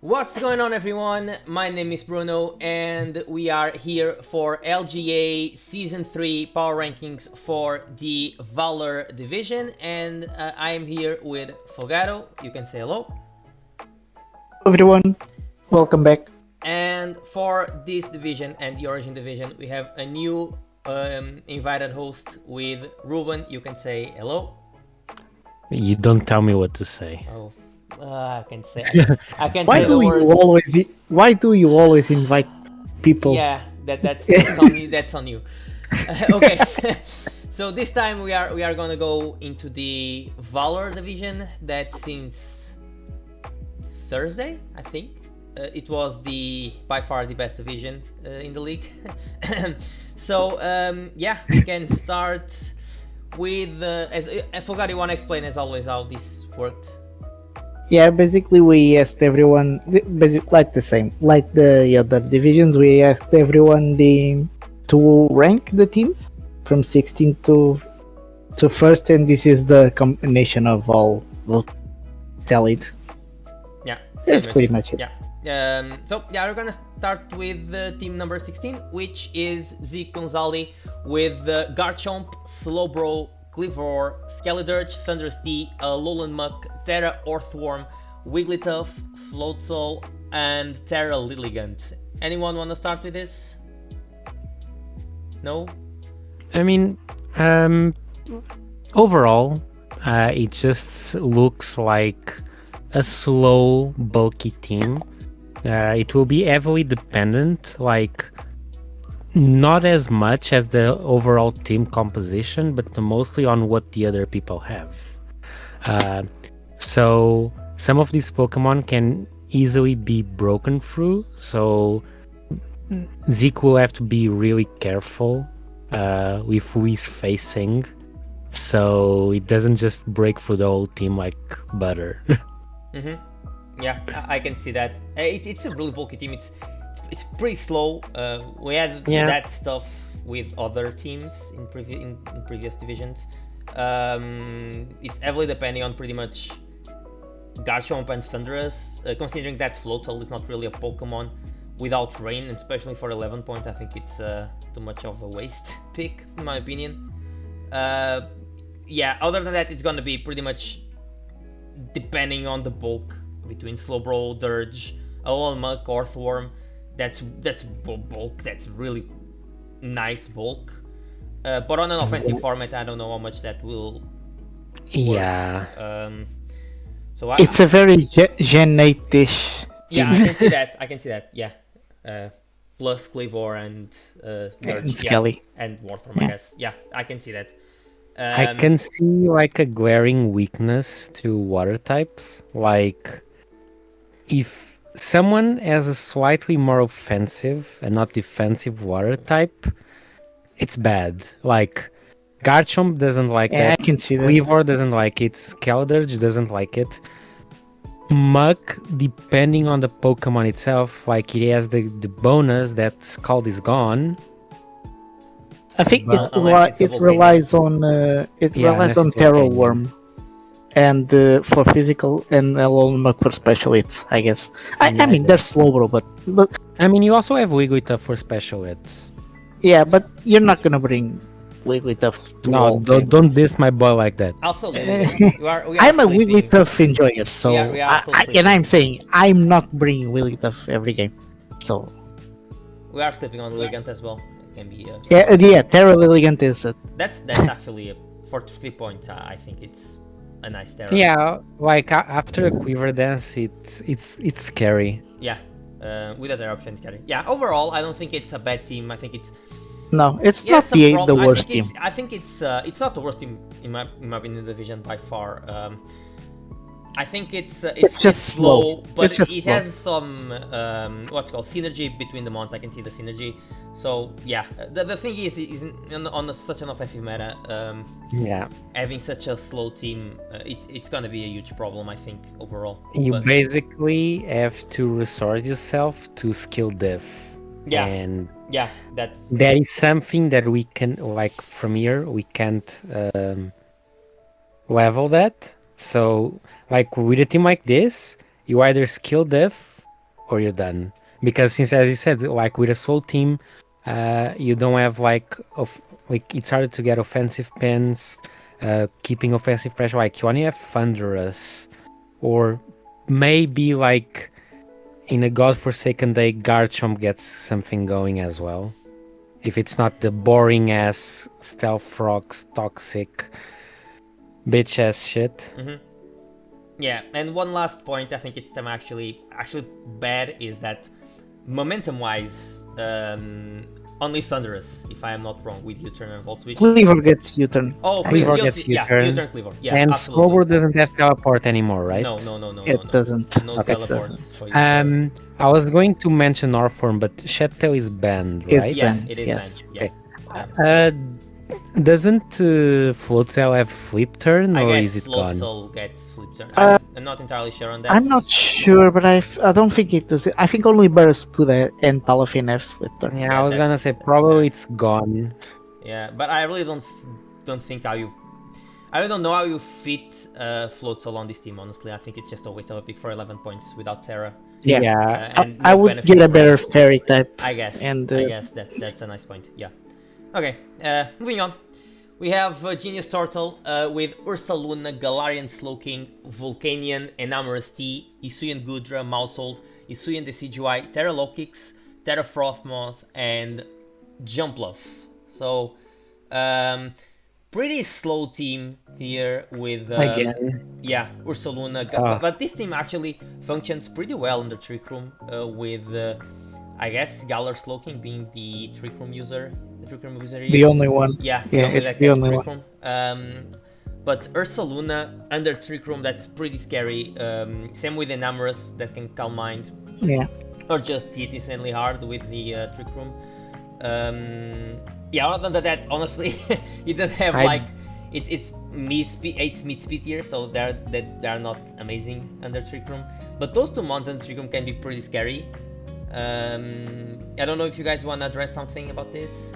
What's going on, everyone? My name is Bruno, and we are here for LGA Season 3 Power Rankings for the VALOR division, and I am here with Folgado. You can say hello. Everyone, welcome back. And for this division and the Origin division, we have a new invited host with Ruben. You can say hello. You don't tell me what to say. Oh, I can say I can say the words. Why do you always invite people? Yeah, that's on you. That's on you. Okay, so this time we are gonna go into the Valor division. That since Thursday, I think, it was by far the best division in the league. So yeah, we can start with as Folgado, you wanna explain as always how this worked? Yeah, basically we asked everyone, like the same, like the other divisions, we asked everyone to rank the teams from 16 to first, and this is the combination of all votes tallied. Yeah, that's pretty much it. Yeah. So yeah, we're gonna start with team number 16, which is Zeke Gonzalez with Garchomp, Slowbro, Clivor, Skellydirge, Thunderous Tea, Alolan Muck, Terra Earthworm, Wigglytuff, Floatzel, and Terra Lilligant. Anyone want to start with this? No? I mean, overall, it just looks like a slow, bulky team. It will be heavily dependent, like not as much as the overall team composition, but mostly on what the other people have. So some of these Pokemon can easily be broken through, so Zeke will have to be really careful with who he's facing, so it doesn't just break through the whole team like butter. Yeah, I can see that. It's a really bulky team. It's pretty slow. We had that stuff with other teams in previous divisions. It's heavily depending on pretty much Garchomp and Thunderous. Considering that Floatzel is not really a Pokemon without Rain, especially for 11 point, I think it's too much of a waste pick, in my opinion. Yeah, other than that, it's gonna be pretty much depending on the bulk between Slowbro, Dirge, Alolan Muck, Earthworm. That's bulk. That's really nice bulk. But on an offensive format, I don't know how much that will work. Yeah. So it's a very Gen 8-ish. Yeah, I can see that. Yeah. Plus Clivor and Dirge, Skelly. and Warthorm, I guess. Yeah, I can see that. I can see like a glaring weakness to water types. Like if someone has a slightly more offensive and not defensive water type, it's bad. Like Garchomp doesn't like that. I can see that. Weavor doesn't like it. Skellydirge doesn't like it. Muck, depending on the Pokemon itself, like it has the bonus that Scald is gone. I think it relies on Terra Worm, and for physical, and Alolan Muck for special hits, I guess. I mean, they're Slowbro, but I mean, you also have Wigglytuff for special hits. Yeah, but you're not gonna bring Wigglytuff. No, don't diss my boy like that. Also, I'm a Wigglytuff enjoyer, so I'm saying I'm not bringing Wigglytuff every game. So we are sleeping on Lilligant as well. It can be. Yeah. Terra Lilligant is it. That's actually for 3 points. I think it's a nice Terra. Yeah, like after a Quiver Dance, it's scary. Yeah, with other options scary. Yeah, overall, I don't think it's a bad team. I think it's. No, it's not the worst team. I think it's not the worst team in my opinion in the division by far. I think it's just slow, but it has some what's called synergy between the mons. I can see the synergy. So yeah, the thing is on such an offensive meta, having such a slow team, it's gonna be a huge problem, I think, overall. You basically have to resort yourself to skill diff. Yeah, and that is something that we can, like from here, we can't level that. So like with a team like this, you either skill diff or you're done. Because since, as you said, like with a slow team, you don't have like it's harder to get offensive pins, keeping offensive pressure. Like you only have Thunderous, or maybe like in a godforsaken day, Garchomp gets something going as well. If it's not the boring ass Stealth Rocks toxic bitch ass shit. Yeah, and one last point I think it's time actually bad is that momentum wise, only Thunderous, if I am not wrong, with U-turn and Volt Switch. Cleaver gets U-turn. Oh, Cleaver gets U-turn. Yeah, U-turn Cleaver. Yeah, and absolutely. Slowbro doesn't have teleport anymore, right? No. It doesn't. No Okay. teleport. I was going to mention Orform, but Shed-Tail is banned, It's right? Yes, banned, it is yes. banned. Yeah. Doesn't Floatzel have Flip Turn, I or guess is it gone? Floatzel gets flip turn. I'm not entirely sure on that. I'm not sure, but I don't think it does. I think only Barracuda and Palafin have flip turn. Yeah, Yeah, I was gonna that's- say that's probably bad. it's gone. Yeah, but I really don't think how you. I really don't know how you fit Floatzel on this team. Honestly, I think it's just a waste of a pick for 11 points without Terra. Yeah. And I no would benefit get a from better it. fairy type. I guess. And, I guess that's a nice point. Yeah. Okay. Moving on. We have GeniusTurtle with Ursaluna, Galarian Slowking, Volcanion, Enamorous T, Hisuian Gudra, Mousehold, Hisuian Decidueye, Terra Lokix, Terra Frothmoth, and Jumpluff. So, pretty slow team here with Again. yeah, Ursaluna. But this team actually functions pretty well in the Trick Room with I guess Galar Slowking being the Trick Room user. The only one. Yeah, it's the only Trick one. Room. But Ursaluna under Trick Room, that's pretty scary. Same with Enamorous, that can Calm Mind. Yeah. Or just hit insanely hard with the Trick Room. Yeah, other than that, honestly, it doesn't have like it's mid speed tier, so they're not amazing under Trick Room. But those two mons under Trick Room can be pretty scary. I don't know if you guys want to address something about this.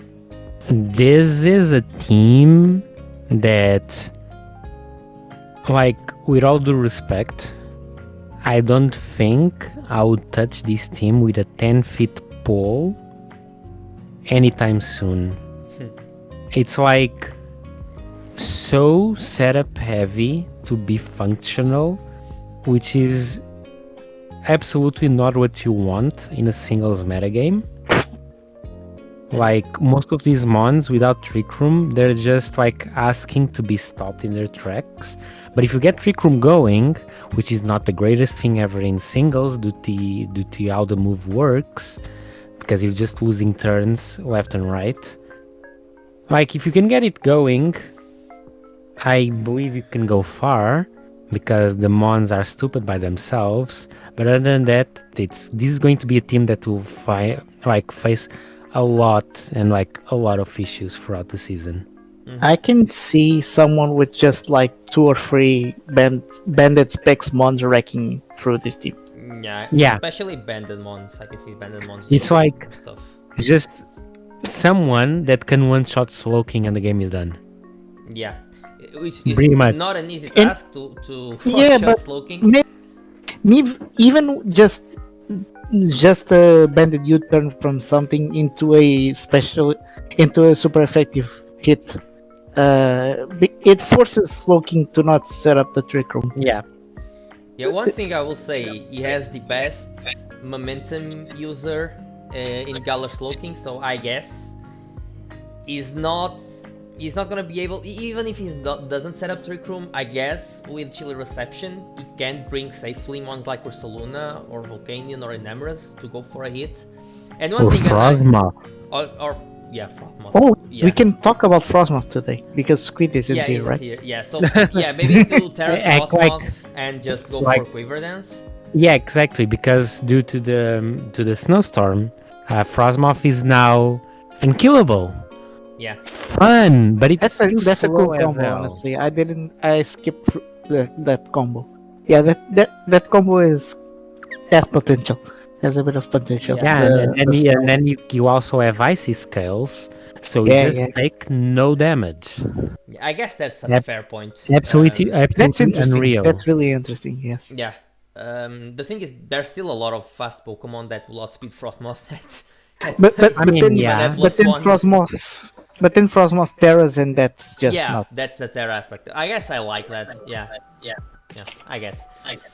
This is a team that, like, with all due respect, I don't think I would touch this team with a 10-feet pole anytime soon. It's like so setup heavy to be functional, which is absolutely not what you want in a singles metagame. Like, most of these mons without Trick Room, they're just like asking to be stopped in their tracks. But if you get Trick Room going, which is not the greatest thing ever in singles due to how the move works, because you're just losing turns left and right. Like, if you can get it going, I believe you can go far, because the mons are stupid by themselves. But other than that, this is going to be a team that will face a lot of issues throughout the season. I can see someone with just like 2 or 3 banded specs mons wrecking through this team. Yeah. Especially Banded Mons. I can see Banded Mons. It's doing like stuff. just someone that can one-shot Slowking and the game is done. Yeah, which is Pretty much. not an easy task to Yeah, one-shot but Slowking. Even just a banded U-turn from something into a super effective hit. It forces Slowking to not set up the Trick Room. Yeah. Yeah, one thing I will say, he has the best momentum user in Galar Slowking, so I guess he's not gonna be able, even if he doesn't set up Trick Room, I guess with Chilly Reception, he can bring safely mons like Ursaluna or Volcanion or Enamorous to go for a hit. And one Or thing Frogmoth. Frogmoth. Oh, yeah. we can talk about Frostmoth today because Squid isn't Yeah, here, isn't right? here. Yeah, so yeah, maybe to Terra Act Frostmoth and just go for Quiver Dance. Yeah, exactly. Because due to the snowstorm, Frostmoth is now unkillable. Yeah. Fun, but it's That's a slow cool as combo, hell. honestly. I skipped that combo. Yeah, that combo has potential. Has a bit of potential. Yeah, and then you also have icy scales, so you just take no damage. I guess that's a fair point. Absolutely That's interesting. unreal. That's really interesting. Yes. Yeah. the thing is, there's still a lot of fast Pokemon that will outspeed Frostmoth. But then +1. Frostmoth Terras, and that's just not. That's the Terra aspect. I guess I like that. Yeah. I guess.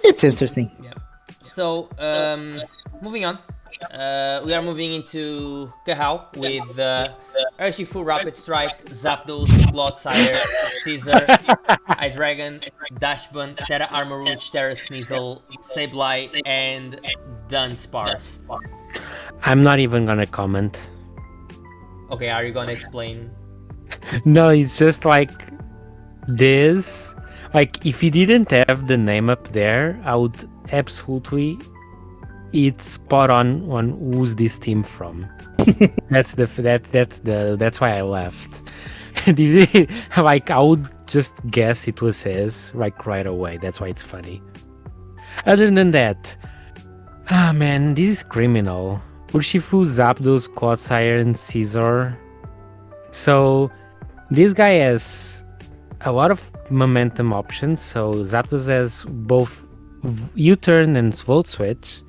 It's interesting. Yeah. So, moving on. We are moving into Kahau with Urshifu, Rapid Strike, Zapdos, Clodsire, Caesar, Hydreigon, Dachshund, Terra Armarouge, Terra Sneasel, Sableye, and Dunsparce. I'm not even gonna comment. Okay, are you gonna explain? No, it's just like this. Like, if you didn't have the name up there, I would absolutely... It's spot on who's this team from. That's why I left. Like, I would just guess it was his like right away. That's why it's funny. Other than that, man, this is criminal. Urshifu, Zapdos, Clodsire, and Caesar. So this guy has a lot of momentum options. So Zapdos has both U-turn and Volt Switch.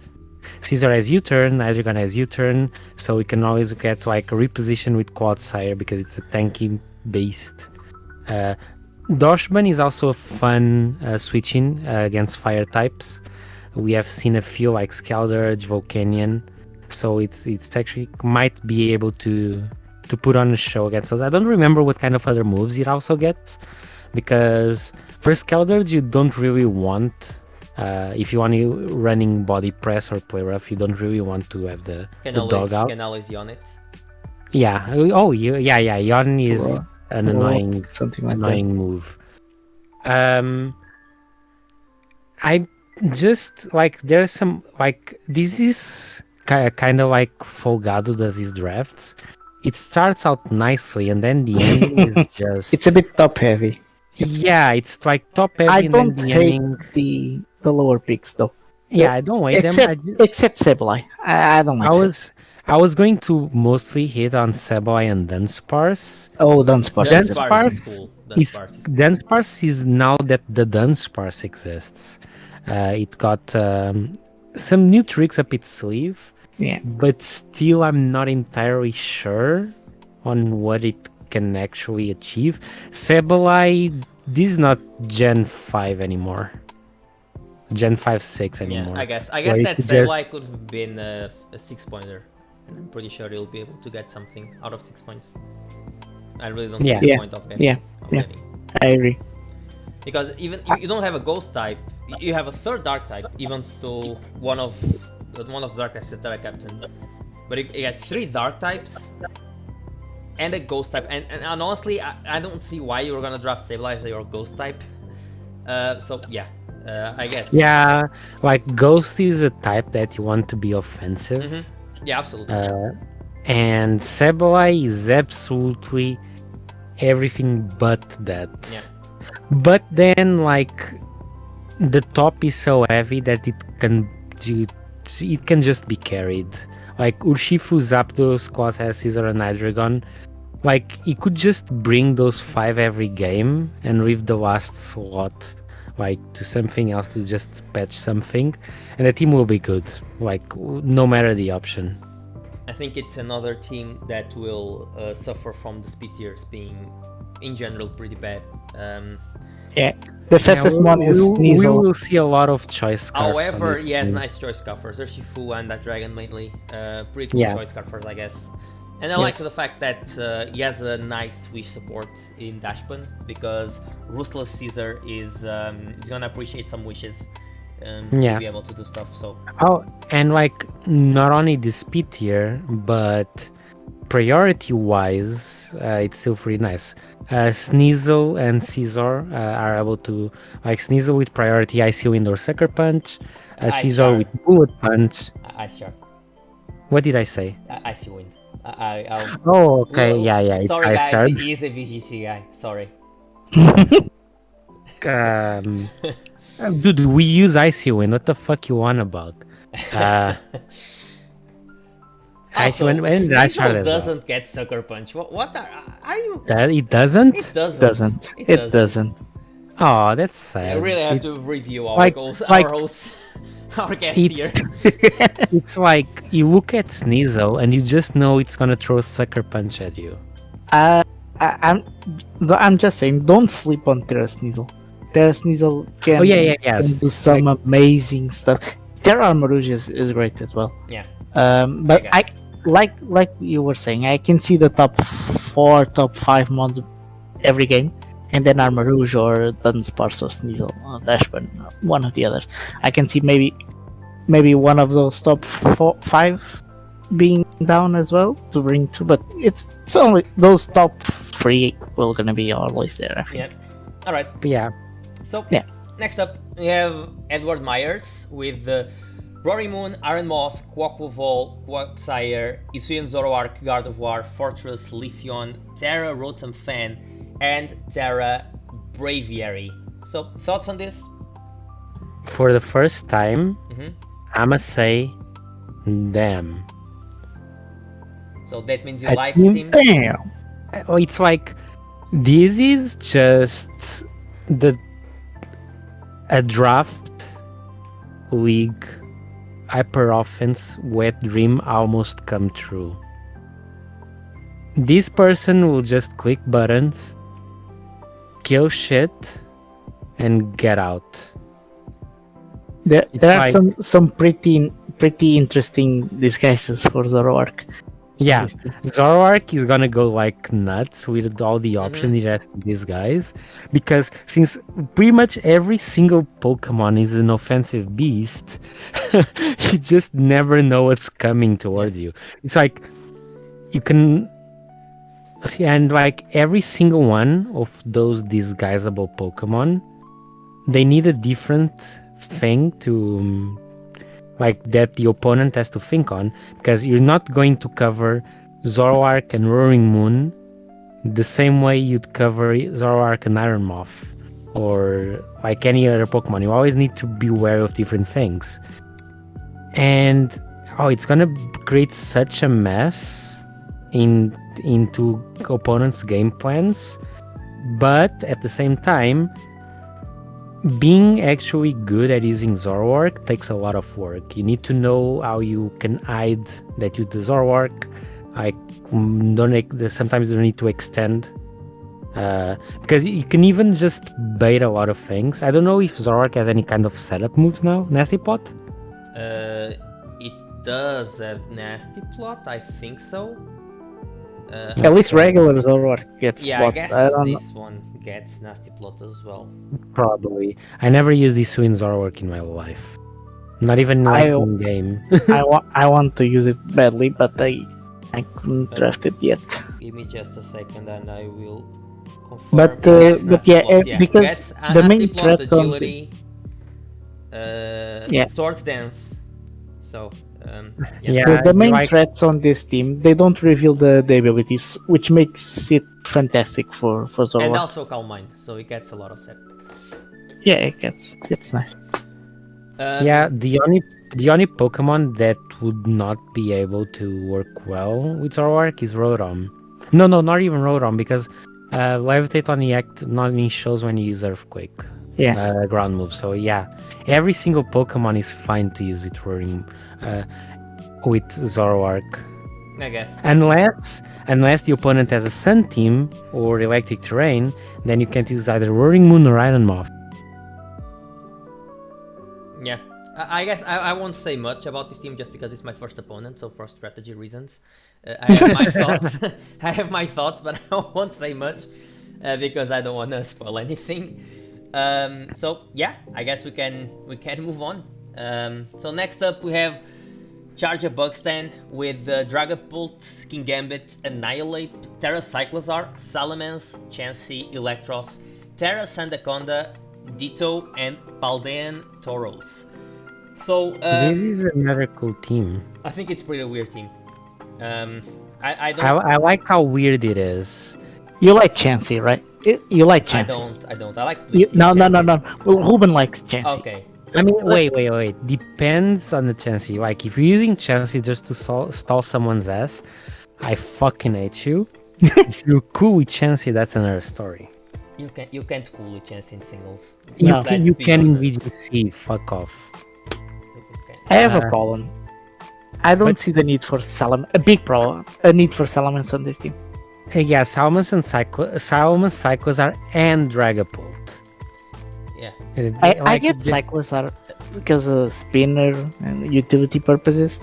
Caesar has U-turn, Hydreigon has U-turn, so we can always get like a reposition with Clodsire because it's a tanky based. Dachshund is also a fun switching against fire types. We have seen a few like Scaldurge, Volcanion, so it's actually might be able to put on a show against us. I don't remember what kind of other moves it also gets, because for Scaldurge you don't really want. If you want to running body press or play rough, you don't really want to have the dog out. Can always yawn it. Yeah. Oh, yeah. Yawn is an annoying, something like annoying move. I just like there's some like this is kind of like Folgado does his drafts. It starts out nicely and then the ending is just. It's a bit top heavy. Yeah, it's like top heavy. I don't and then hate the lower picks though. Yeah, I don't hate them. Except Sableye. I don't like. I was going to mostly hit on Sableye and Dunsparce. Oh, Dunsparce. Dunsparce is now that the Dunsparce exists. It got some new tricks up its sleeve. Yeah. But still, I'm not entirely sure on what it can actually achieve. Sableye, this is not Gen 5 anymore. Gen 5, 6 anymore. Yeah, I guess that Sableye could have been a 6-pointer. And I'm pretty sure he'll be able to get something out of 6 points. I really don't see the point of getting. I agree. Because even you don't have a ghost type, you have a third dark type, even though one of the dark types is Terra Captain. But you get 3 dark types and a ghost type, and honestly, I don't see why you were gonna draft Sableye as your ghost type. So yeah, I guess. Yeah, like ghost is a type that you want to be offensive. Mm-hmm. Yeah, absolutely. And Sableye is absolutely everything but that. Yeah. But then, like, the top is so heavy that it can just be carried. Like Urshifu, Zapdos, Clodsire, Caesar, and Hydreigon. Like, he could just bring those 5 every game and leave the last slot like to something else to just patch something, and the team will be good. Like, no matter the option. I think it's another team that will suffer from the speed tiers being, in general, pretty bad. Yeah, the fastest one is Sneasel. We will see a lot of choice scarf. However, he has nice choice scarfers. Urshifu and Hydreigon mainly. Pretty cool choice scarfers, I guess. And I like the fact that he has a nice wish support in Dachshund, because Ruthless Caesar is gonna appreciate some wishes to be able to do stuff. So and like not only the speed tier, but priority wise, it's still pretty nice. Sneasel and Caesar are able to, like, Sneasel with priority Icy Wind or Sucker Punch, Caesar with Bullet Punch. Ice Shark. What did I say? Icy Wind. Oh, okay. Yeah. It's sorry, Ice Shark. He is a VGC guy. Sorry. Dude, we use Icy Wind. What the fuck you on about? Also, Icy Wind Sneasel doesn't get Sucker Punch. What are you? It doesn't? It doesn't. It doesn't. Oh, that's sad. I really have to review our like- goals, like- our hosts, our guests here. It's like you look at Sneasel and you just know it's gonna throw a sucker punch at you. I'm just saying, don't sleep on Terrasneasel. Terrasneasel can, Yes. can do some amazing stuff. Terra Marouge is great as well. Yeah. But I like you were saying, I can see the top 4, top 5 mods every game, and then Armarouge or Dunsparce or Sneasel or Dashburn, one of the others. I can see maybe one of those top 5 being down as well to bring 2, but it's only those top 3 will gonna be always there. I think. Yeah. All right. But yeah. So Yeah. next up we have Edward Meyers with Rory Moon, Iron Moth, Quaquaval, Quagsire, Isuyan Zoroark, Guard of War, Fortress, Lithion, Terra Rotom Fan, and Terra Braviary. So thoughts on this? For the first time, Mhm. I'ma say, damn. So that means you I like the think- team? Damn. Oh, it's like this is just a draft league hyper offense wet dream almost come true. This person will just click buttons, kill shit, and get out. There It's are like- some pretty interesting disguises for Zoroark. Yeah, Zoroark is gonna go like nuts with all the options it has to these guys, because since pretty much every single Pokemon is an offensive beast, you just never know what's coming towards you. It's like you can, and like every single one of those disguisable Pokemon, they need a different thing to. Like that the opponent has to think on, because you're not going to cover Zoroark and Roaring Moon the same way you'd cover Zoroark and Iron Moth or like any other Pokemon. You always need to be aware of different things, and it's gonna create such a mess into opponents' game plans. But at the same time, being actually good at using Zoroark takes a lot of work. You need to know how you can hide that you do Zoroark. Sometimes you don't need to extend. Because you can even just bait a lot of things. I don't know if Zoroark has any kind of setup moves now. Nasty Plot? It does have Nasty Plot, I think so. At least regular Zoroark gets Yeah, blocked. I guess I don't know. this one gets Nasty Plot as well. Probably. I never used this in Zoroark in my life. Not even in game. I want to use it badly, but I couldn't draft it yet. Give me just a second and I will confirm. But, It gets but Nasty yeah, Plot, because gets the Nasty main Plot, threat on the- agility, Yeah. Swords Dance. So, Yeah. The main like- threats on this team, they don't reveal the abilities, which makes it fantastic for and Zoroark. also Calm Mind, so it gets a lot of set. Yeah, it's nice. Yeah, the only Pokemon that would not be able to work well with Zoroark is Rotom. No, not even Rotom, because Levitate only shows when you use Earthquake. Yeah. Ground move. So yeah, every single Pokemon is fine to use it with Zoroark. I guess. Unless the opponent has a Sun team or Electric Terrain, then you can't use either Roaring Moon or Iron Moth. Yeah, I guess I won't say much about this team just because it's my first opponent, so for strategy reasons. I have my thoughts. I have my thoughts, but I won't say much because I don't want to spoil anything. So yeah, I guess we can move on. So next up we have Charjabugstan with Dragapult, Kingambit, Annihilate, Terra Cyclozar, Salamence, Chansey, Electros, Terra Sandaconda, Ditto, and Paldean Tauros. So This is another cool team. I think it's pretty weird team. I don't. I like how weird it is. You like Chansey, right? You like Chansey. I don't. I like. No. Chansey. Well, Ruben likes Chansey. Okay. I mean, wait. Depends on the Chansey. Like, if you're using Chansey just to stall someone's ass, I fucking hate you. If you're cool with Chansey, that's another story. You can't cool a chance in singles. No. You can in VGC. Fuck off. I have a problem. I don't see the need for a big problem, a need for Salamence on this team. Yeah, Salmons Cycles are and Dragapult. Yeah. I get Cyclists are because of spinner and utility purposes.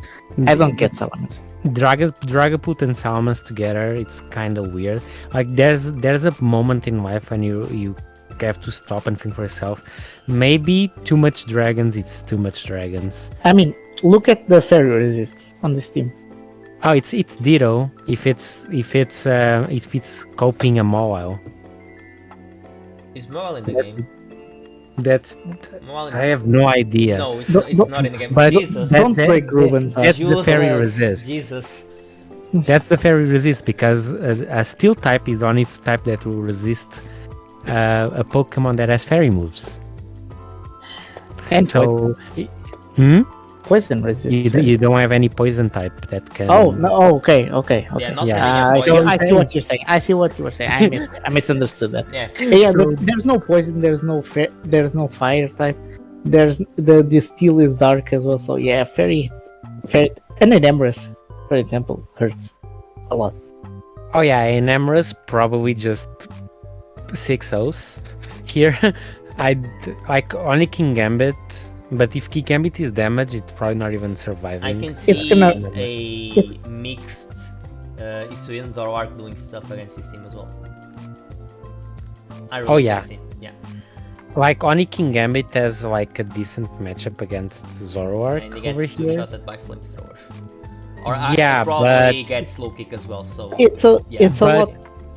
I don't get Salamence. Dragapult and Salmons together, it's kind of weird. Like there's a moment in life when you have to stop and think for yourself. Maybe too much dragons. It's too much dragons. I mean, look at the fairy resists on this team. Oh, it's Ditto if it's coping a Mawile. Is Mawile in the game? I have no idea. No, it's not in the game. But Jesus. Don't break Ruben's heart. That's the fairy resist. Jesus. That's the fairy resist because a steel type is the only type that will resist a Pokemon that has fairy moves. And so, poison resist. You don't have any poison type that can. Oh no! Oh, okay. Yeah, I see what you're saying. I see what you were saying. I misunderstood that. Yeah. So, there's no poison. There's no fire type. The steel is dark as well. So yeah, fairy, and an Emrys, for example, hurts a lot. Oh yeah, an Emrys probably just 6-0s. Here, I'd like only King Gambit. But if King Gambit is damaged, it's probably not even surviving. I can see a mixed Hisuian Zoroark doing stuff against this team as well. I really can see. Yeah. Like only King Gambit has like a decent matchup against Zoroark and he gets over here. Shotted by Flamethrower. Or probably gets Slow Kick as well. So it's a lot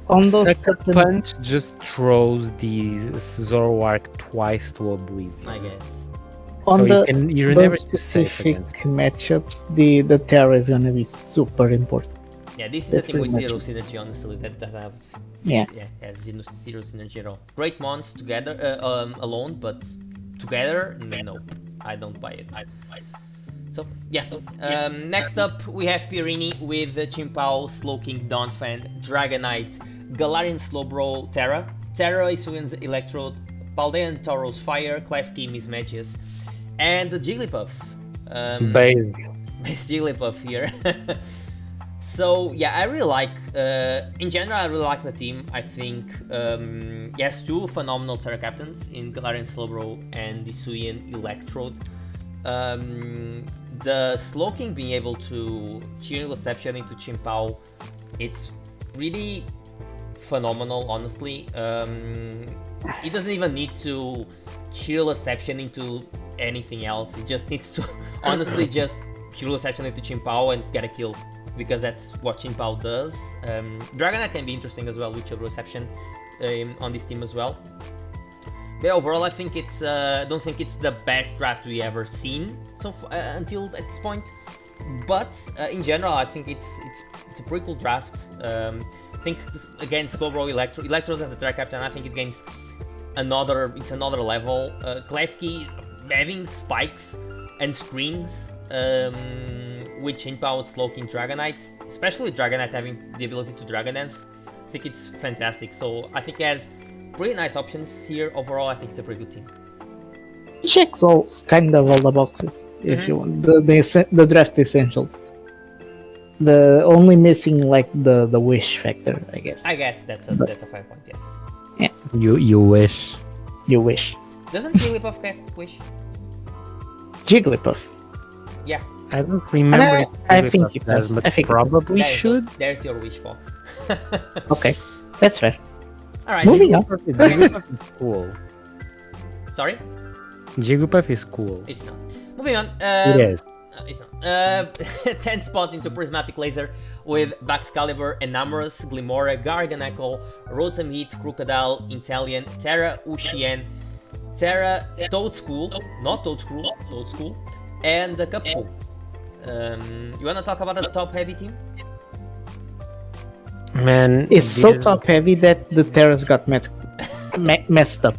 on those Sucker Punch just throws the Zoroark twice to oblivion. I guess. On so you're never specific matchups, the Terra is gonna be super important. Yeah, this is a team with zero synergy, honestly. That has zero synergy at all. Great mons together, alone, but together, no, I don't buy it. So yeah. Next up we have Pierini with Chimpao, Slowking, Donphan, Dragonite, Galarian Slowbro, Terra is Hisuian's Electrode, Paldean Tauros Fire, Klefki, Mismagius, and the Jigglypuff. Base Jigglypuff here. So yeah, I really like, in general, I really like the team. I think he has two phenomenal Terra Captains in Galarian Slowbro and Hisuian Electrode. The Slowking being able to Cheering Reception into Chimpao, it's really phenomenal, honestly. He doesn't even need to Cheer Reception into anything else. He just needs to honestly just Cheer Reception into Chimpao and get a kill, because that's what Chimpao does. Dragonite can be interesting as well with Cheer Reception on this team as well. But overall, I think it's don't think it's the best draft we ever seen until at this point. But in general, I think it's a pretty cool draft. I think against Slowbro Electros as a Terra Captain, I think it gains another level. Klefki having spikes and screens, with Chimpao, Slowking, Dragonite, especially Dragonite having the ability to Dragon Dance. I think it's fantastic. So I think it has pretty nice options here. Overall, I think it's a pretty good team. Checks all the boxes if you want the draft essentials. The only missing like the wish factor, I guess. I guess that's a fair point. Yes. Yeah. You wish. You wish. Doesn't Jigglypuff get wish? Jigglypuff. Yeah. I don't remember. I think it does, but I think probably should. There's your wish box. Okay, that's fair. All right. Moving on. Jigglypuff is cool. Sorry. Jigglypuff is cool. It's not. Moving on. It is. It's not. 10th spot into Prismatic Laser with Baxcalibur, Enamorous, Glimora, Garganacl, Rotom Heat, Crocodile, Inteleon, Terra, Ushien, Terra, Toadschool, not Toadschool, Toadschool, and the Cupful. You wanna talk about the top heavy team? Man, it's so top heavy that the Terras got messed up.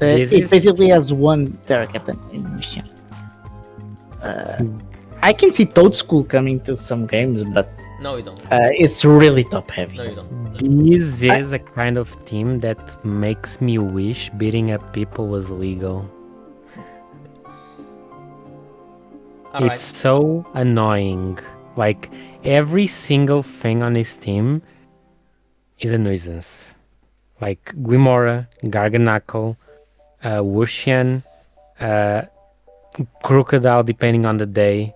It basically has one Terra Captain in mission. I can see Toadschool coming to some games, but no, you don't. It's really top heavy. No, you don't. This is a kind of team that makes me wish beating up people was legal. It's so annoying. Like, every single thing on this team is a nuisance. Like Guimora, Garganacle, Wushian, Crocodile, depending on the day.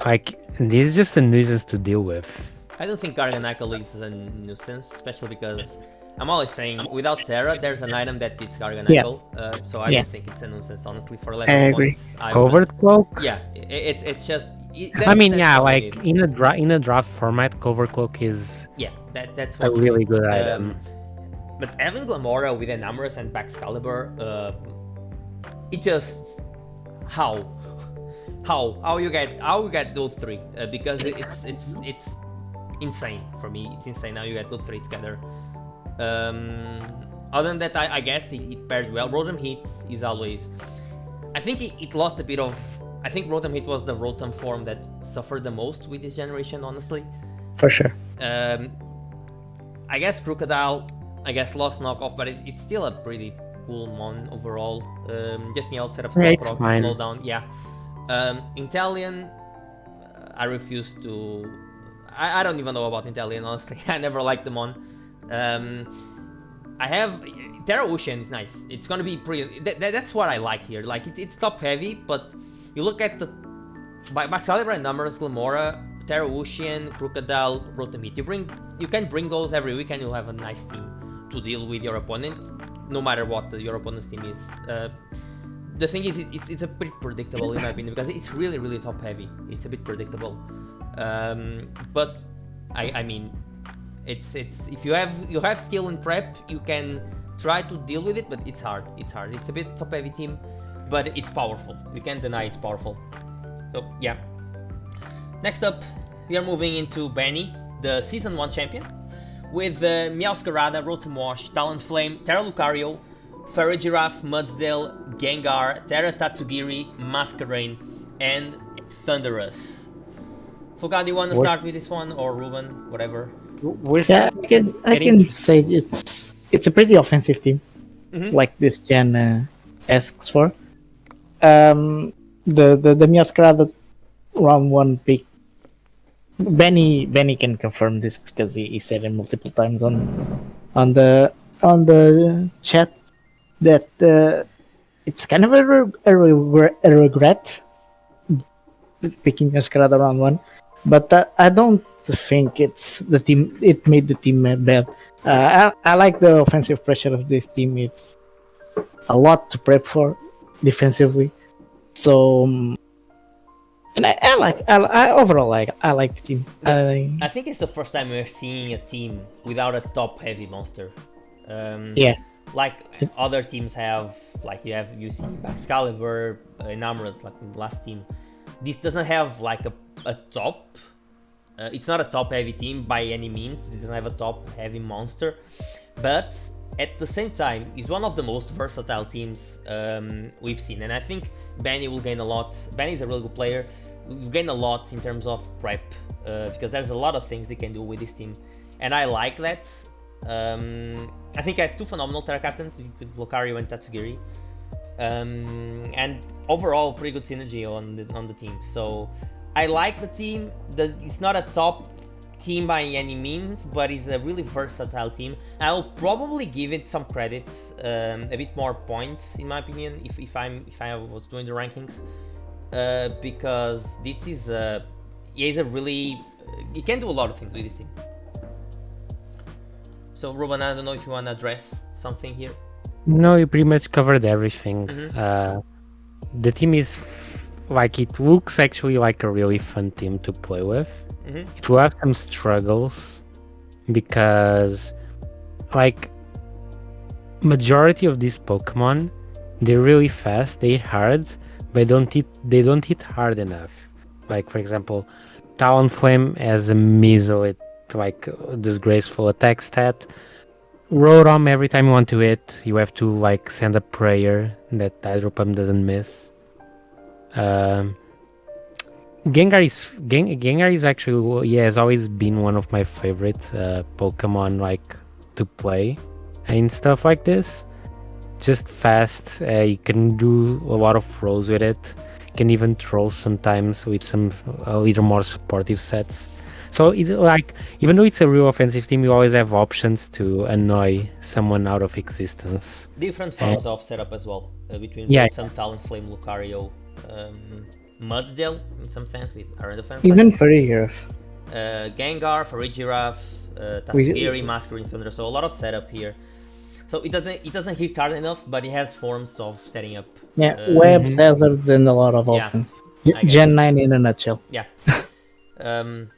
Like, this is just a nuisance to deal with. I don't think Garganacle is a nuisance, especially because I'm always saying without Terra, there's an item that beats Garganacle, so I don't think it's a nuisance, honestly. For 11 points, Covert Cloak? Yeah, it's just. I mean, yeah, like in a draft format, Covert Cloak is that's a really good item. But having Glamora with Enamorous and Baxcalibur, it just how you get those three because it's insane for me. It's insane how you get those three together. Other than that, I guess it paired well. Rotom Heat is always. I think it lost a bit of. I think Rotom Heat was the Rotom form that suffered the most with this generation, honestly. For sure. I guess Crocodile, lost knockoff, but it's still a pretty cool mon overall. Just me out, set up stuff, slow down. Yeah. Inteleon, I refuse to. I don't even know about Inteleon, honestly. I never liked them on. I have Terra Ocean is nice. It's gonna be pretty. That's what I like here. Like it's top heavy, but you look at the Baxcalibur and Numbers, Glamora, Terra Ocean, Crocodile, Rotom Heat. You can bring those every week, and you'll have a nice team to deal with your opponent, no matter what your opponent's team is. The thing is, it's a bit predictable in my opinion because it's really really top heavy. It's a bit predictable, but I mean, it's if you have skill in prep, you can try to deal with it, but it's hard. It's a bit top heavy team, but it's powerful. You can't deny it's powerful. So yeah. Next up, we are moving into Benny, the Season 1 champion, with Meowscarada, Rotom Wash, Talonflame, Terra Lucario, Ferrigiraffe, Mudsdale, Gengar, Terra Tatsugiri, Masquerain, and Thundurus. Folgado, you want to start with this one, or Ruben, whatever? I can say it's a pretty offensive team, like this gen asks for. The Meowscarada round 1 pick. Benny can confirm this because he said it multiple times on the chat that it's kind of a regret picking Meowscarada round 1, but I don't think it's the team. It made the team bad. I like the offensive pressure of this team. It's a lot to prep for defensively, so. And I like the team. I think it's the first time we're seeing a team without a top heavy monster. Like other teams have, like you see Baxcalibur, Enamorous, like the last team. This doesn't have like a top. It's not a top heavy team by any means. It doesn't have a top heavy monster, but at the same time, it's one of the most versatile teams we've seen, and I think Benny will gain a lot. Benny is a really good player. Will gain a lot in terms of prep because there's a lot of things he can do with this team, and I like that. I think he has 2 phenomenal Terra captains with Lucario and Tatsugiri, and overall pretty good synergy on the team. So I like the team. It's not a top team by any means, but it's a really versatile team. I'll probably give it some credit, a bit more points in my opinion if I was doing the rankings, because this is he's a really he can do a lot of things with this team. So Ruben, I don't know if you want to address something here. No, you pretty much covered everything. The team is like, it looks actually like a really fun team to play with. It will have some struggles because, like, majority of these Pokemon, they're really fast, they hit hard, but they don't hit hard enough. Like, for example, Talonflame has a measly, like, disgraceful attack stat. Rotom, every time you want to hit, you have to, like, send a prayer that Hydro Pump doesn't miss. Gengar is actually, yeah, has always been one of my favorite Pokemon, like, to play and stuff like this. Just fast, you can do a lot of throws with it. Can even throw sometimes with some a little more supportive sets. So it's like, even though it's a real offensive team, you always have options to annoy someone out of existence. Different forms of setup as well, between some Talonflame, Lucario, Mudsdale in some sense with Iron Defense. Even Farigiraf. Gengar, Farigiraf, Tatsugiri, Masquerade Thunder. So a lot of setup here. So it doesn't hit hard enough, but it has forms of setting up. Yeah, webs, hazards, and a lot of offense. Gen 9 in a nutshell. Yeah.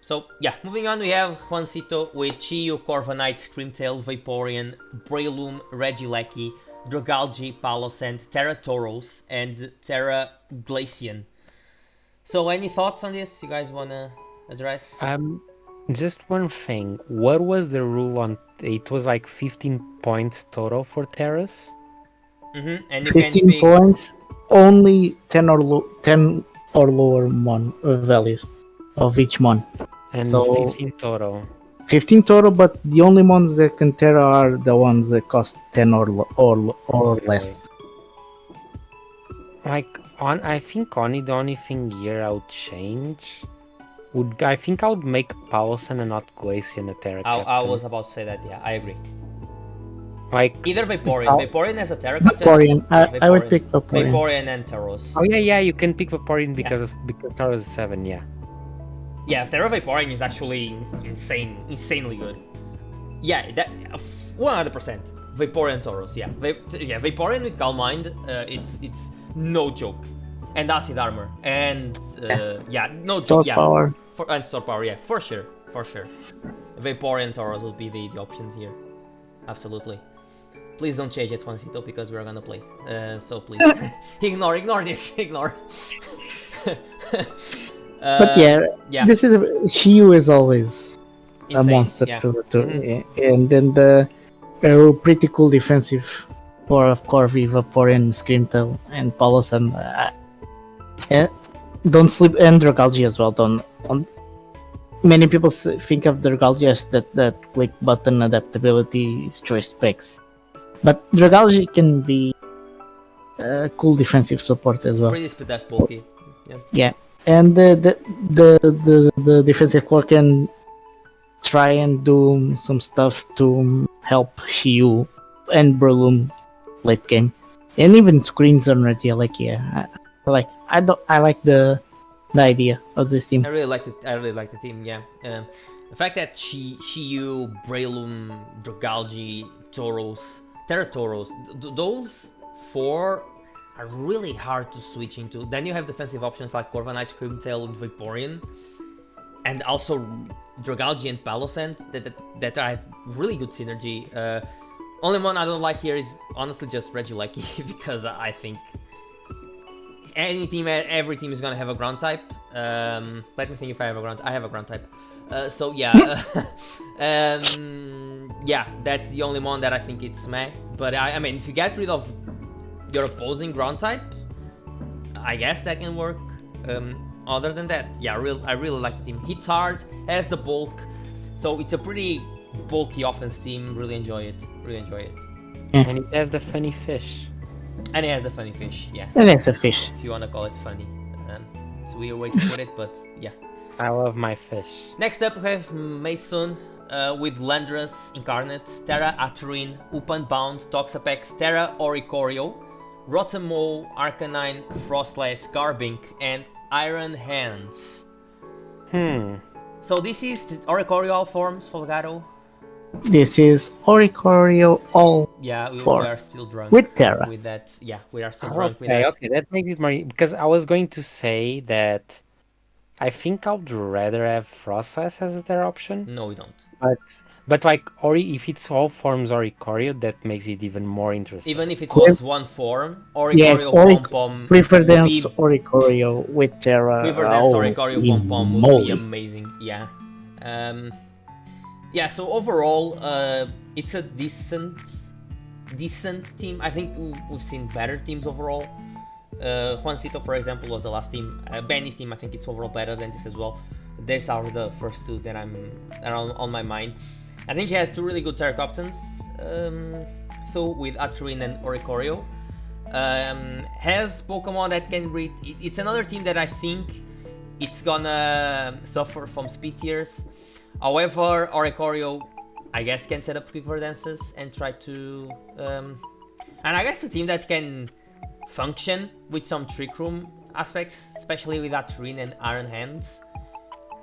So yeah, moving on, we have Juancito with Chiyu, Corviknight, Screamtail, Vaporeon, Breloom, Regieleki, Dragalge, Palossand, Terratauros, and Terraglacian. So any thoughts on this you guys wanna address? Just one thing. What was the rule on it? Was like 15 points total for Terras? And you 15 can points, only 10 or lower values of each mon. And so 15 total. 15 total, but the only ones that can Terra are the ones that cost 10 or less. Like, I think only the only thing here I would change I think I would make Palossand and not Glacian a Terra Captain. I was about to say that, yeah, I agree. Like, either Vaporeon. Vaporeon as a Terra Captain. Vaporeon. I would pick Vaporeon. Vaporeon and Tauros. Oh yeah, you can pick Vaporeon because Tauros is 7, yeah. Yeah, Terra Vaporeon is actually insanely good. Yeah, that 100%. Vaporeon Tauros, yeah. Vaporeon with Calm Mind, it's no joke. And Acid Armor, and no joke, Power. And Sword Power, yeah, for sure. Vaporeon Tauros will be the options here, absolutely. Please don't change it, Juancito, because we're gonna play. So please, ignore this, ignore. But this is Shiyu is always insane, a monster and then the pretty cool defensive for Corvi, Vaporeon, Screamtail, and Palossand. Don't sleep, and Dragalge as well. Many people think of Dragalge as that click button adaptability choice specs, but Dragalge can be a cool defensive support as well. Pretty split bulky. Yeah, and the defensive core can try and do some stuff to help Shiyu and Breloom late game, and even screens on Regieleki. I like the idea of this team. I really like the team. Yeah, the fact that Shiyu, Breloom, Dragalge, Tauros, Terratauros, those 4 are really hard to switch into. Then you have defensive options like Corviknight, Screamtail, and Vaporeon, and also Dragalge and Palossand that are really good synergy. Only one I don't like here is honestly just Regieleki because I think every team is gonna have a ground type. Let me think if I have a ground. I have a ground type. So yeah, that's the only one that I think it's meh. But I mean, if you get rid of your opposing ground type, I guess that can work. Other than that, yeah, I really like the team. Hits hard, has the bulk, so it's a pretty bulky offense team. Really enjoy it. And it has the funny fish. And it has the funny fish, yeah. And it's a fish. If you want to call it funny. It's a weird way to put it, but yeah. I love my fish. Next up, we have Meyers with Landorus, Incarnate, Terra Aturin, Upanbound, Toxapex, Terra Oricorio, Rotom, Arcanine, Frostless, Garbink, and Iron Hands. So this is the Oricorio all forms, Folgado? This is Oricorio all. Yeah, we are still drunk with Terra. With that, yeah, we are still drunk with that. Okay, that makes it more, because I was going to say that I think I would rather have Frostlass as their option. No, we don't. But like if it's all forms Oricorio, that makes it even more interesting. Even if it was one form, Oricorio Pom-Pom. Prefer Dance Oricorio with Terra. Prefer Dance Oricorio Pom-Pom would be amazing. Yeah. Yeah, so overall, it's a decent team. I think we've seen better teams overall. Juancito, for example, was the last team. Benny's team, I think it's overall better than this as well. These are the first two that are on my mind. I think he has two really good Terra Captains, though, with Aturin and Oricorio. Has Pokemon that can read. It's another team that I think it's gonna suffer from speed tiers. However, Oricorio, I guess, can set up quick dances and try to. And I guess a team that can function with some Trick Room aspects, especially with Aturin and Iron Hands.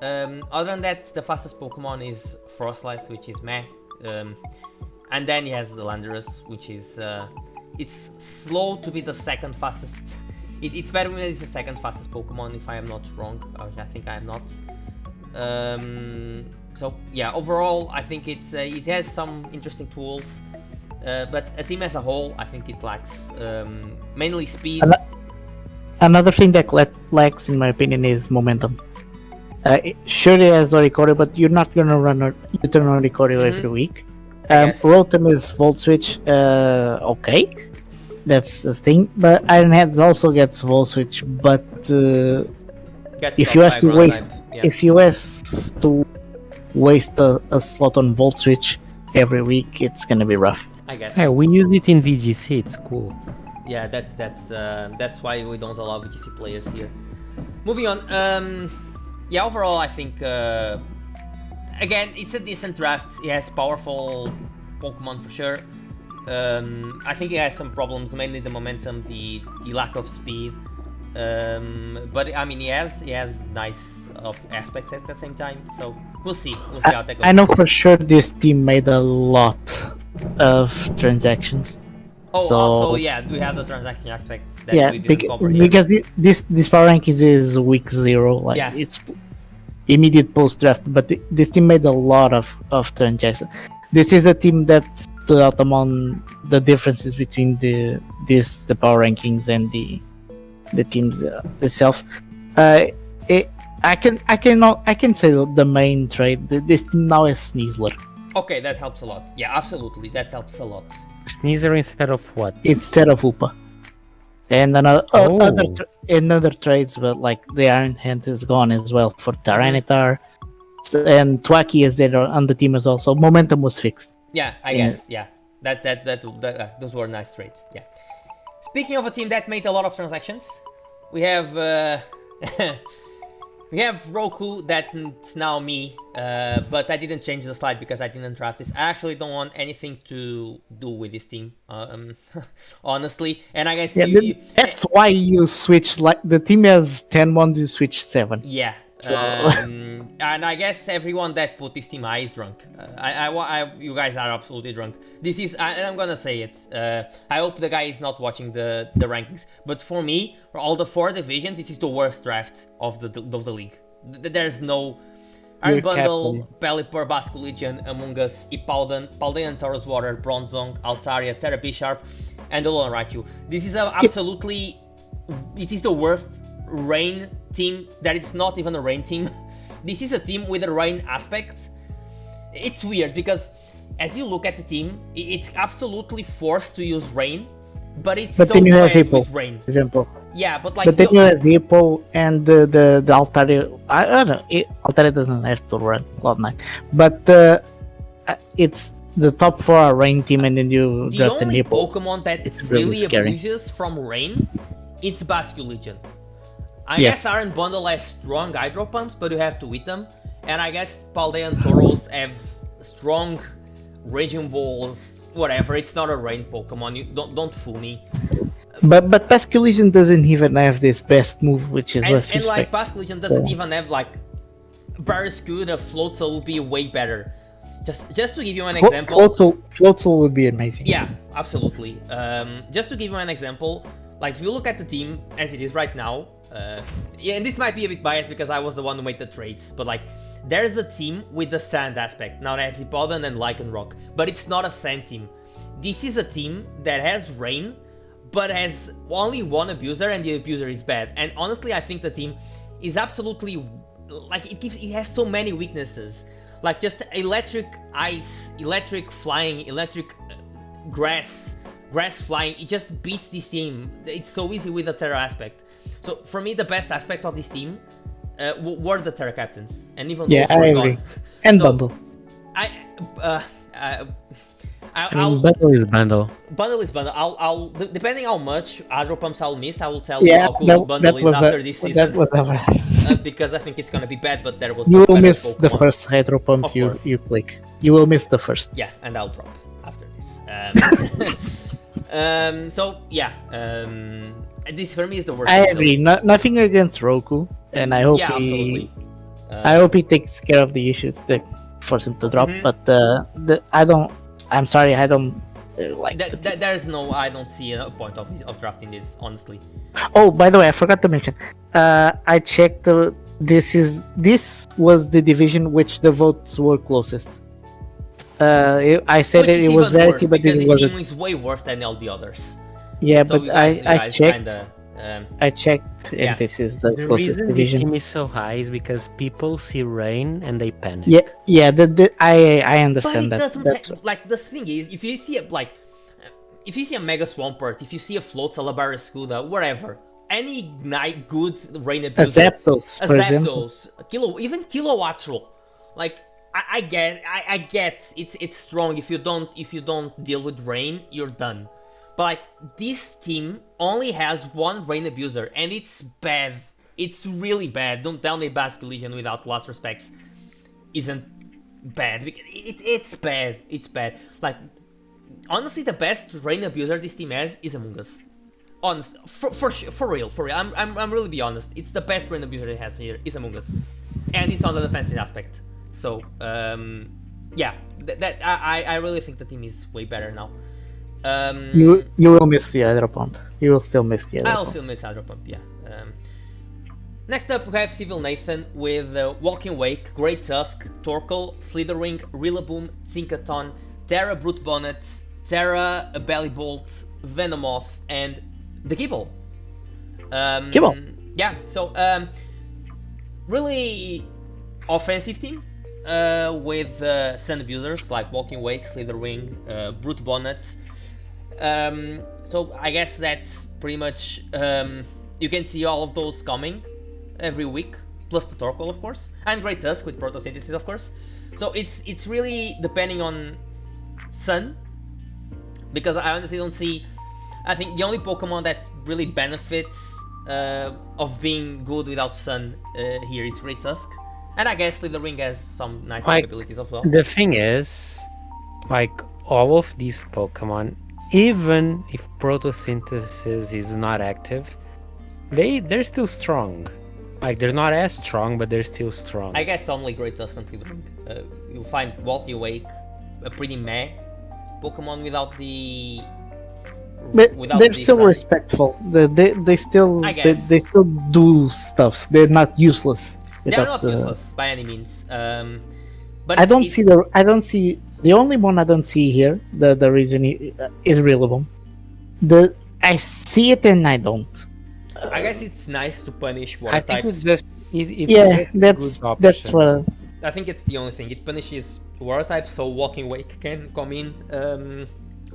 Other than that, the fastest Pokemon is Frostlass, which is meh. And then he has the Landorus, which is it's slow to be the second fastest. It's better when it's the second fastest Pokemon, if I am not wrong. I think I am not. So yeah, overall, I think it has some interesting tools, but a team as a whole, I think it lacks mainly speed. Another thing that lacks, in my opinion, is momentum. Sure, it has Oricorio, but you're not gonna turn Oricorio every week. Rotom is Volt Switch, okay, that's the thing. But Iron Hands also gets Volt Switch, but if you have to waste, a slot on Volt Switch every week, it's gonna be rough. I guess. Yeah, we use it in VGC. It's cool. Yeah, that's why we don't allow VGC players here. Moving on. Yeah, overall, I think again, it's a decent draft. It has powerful Pokemon for sure. I think it has some problems, mainly the momentum, the lack of speed. But I mean, he has nice aspects at the same time. So we'll see how that goes. I know for sure this team made a lot of transactions. Oh, so, also, yeah, we have the transaction aspects that we didn't cover here. Because this power rankings is week 0, like it's immediate post draft. But this team made a lot of transactions. This is a team that stood out among the differences between the power rankings and the teams itself. I can say the main trade. This team now is Sneasler. Okay, that helps a lot. Yeah, absolutely, that helps a lot. Sneasler instead of what? Instead of Upa. And other trades, but like the Iron Hand is gone as well for Tyranitar. And Twaki is there on the team as well. So momentum was fixed. Yeah, I guess. Yeah, that those were nice trades. Yeah. Speaking of a team that made a lot of transactions, we have we have Roku, that's now me, but I didn't change the slide because I didn't draft this. I actually don't want anything to do with this team, honestly. And I guess that's why you switch. Like the team has 10 ones, you switch 7. Yeah. So. And I guess everyone that put this team high is drunk. You guys are absolutely drunk. This is, and I'm gonna say it. I hope the guy is not watching the rankings. But for me, for all the 4 divisions, this is the worst draft of the league. There's no Iron Bundle, Pelipper, Basculegion, Among Us, Ipalden, Paldean, Taurus Water, Bronzong, Altaria, Terra Bisharp, and Alolan Raichu. This is absolutely. It is the worst rain team that it's not even a rain team. This is a team with a rain aspect. It's weird because as you look at the team, it's absolutely forced to use rain, but it's so then you have bad with rain. Example. Yeah, but like. But then you have Hippo and the Altaria. I don't know. Altaria doesn't have to run Cloud9, but it's the top 4 are rain team, and then you draft the only Hippo. Pokemon that it's really scary. abuses from rain, it's Basculegion. I guess Iron Bundle has strong Hydro Pumps, but you have to eat them. And I guess Paldea and Tauros have strong Raging Balls, whatever. It's not a rain Pokemon. You don't fool me. But Basculegion doesn't even have this best move, which is less and like respect. Basculegion doesn't even have like Barraskewda, Floatzel would be way better. Just to give you an example. Floatzel would be amazing. Yeah, absolutely. Just to give you an example, like if you look at the team as it is right now. Yeah, and this might be a bit biased because I was the one who made the trades, but like there's a team with the sand aspect. Now they have Zipodan and Lycanroc, but it's not a sand team. This is a team that has rain, but has only one abuser, and the abuser is bad. And honestly, I think the team is absolutely like it has so many weaknesses, like just electric ice, electric flying, electric grass, grass flying, it just beats this team. It's so easy with the Terra aspect. So for me, the best aspect of this team were the Terra captains, and even those I were agree. gone. And So, bundle. Bundle is bundle. Bundle is bundle. I'll depending how much hydro pumps I'll miss, I will tell you Yeah, how good bundle is after this season. That was a Because I think it's gonna be bad, but there was you no will better miss the Pokemon. first hydro pump Of you course. click. You will miss the first. Yeah, and I'll drop after this. So yeah, this for me is the worst. I thing, agree. Nothing against Roku, and I hope Yeah, absolutely. I hope he takes care of the issues that force him to drop. Mhm. But I don't. I'm sorry, I don't like. There's no. I don't see a point of drafting this, honestly. Oh, by the way, I forgot to mention. I checked. This was the division which the votes were closest. I said Which it is was even very worse, key, but because it this wasn't. team is way worse than all the others. Yeah, So but you guys I checked. Kinda, I checked, and Yeah. this is the The closest reason this division. team is so high is because people see rain and they panic. Yeah. I but understand it that. doesn't That's like the thing is, if you see a Mega Swampert, if you see a Float Salabara Scuda, whatever, any good rain a abuser, Zapdos, a for example. Zapdos, even Kilowattrel, like I get it's strong. If you don't deal with rain, you're done. But like this team only has one rain abuser, and it's bad. It's really bad. Don't tell me Basque Legion, without last respects, isn't bad. Because it's bad. It's bad. Like honestly, the best rain abuser this team has is Among Us. Honest, for real. I'm really be honest. It's the best rain abuser it has here is Among Us, and it's on the defensive aspect. So yeah, I really think the team is way better now. You will miss the hydro pump. You will still miss the hydro I'll pump. still miss Hydro Pump, yeah. Next up, we have CivilNathan with Walking Wake, Great Tusk, Torkoal, Slithering, Rillaboom, Zinkaton, Terra Brute Bonnet, Terra Bellybolt, Venomoth, and the Gible. Gible. Yeah, so really offensive team with Sun Abusers like Walking Wake, Slithering, Brute Bonnet. So I guess that's pretty much you can see all of those coming every week, plus the Torkoal, of course, and Great Tusk with Photosynthesis, of course. So it's really depending on Sun, because I honestly don't see. I think the only Pokemon that really benefits of being good without Sun here is Great Tusk, and I guess Slithering has some nice capabilities as well. The thing is, like all of these Pokemon, even if photosynthesis is not active, they're still strong. Like they're not as strong, but they're still strong. I guess only Great Tusk and Slithering. You'll find Walking Awake a pretty meh Pokemon without the. But they're the still Sun. respectful. They still I guess. they still do stuff. They're not useless. They're without not useless by any means. But I don't see the only one I don't see here. The reason is Rillaboom. I see it and I don't. I guess it's nice to punish water I think types. it's just it's Yeah, a that's good that's option. what. I think it's the only thing. It punishes water types, so Walking Wake can come in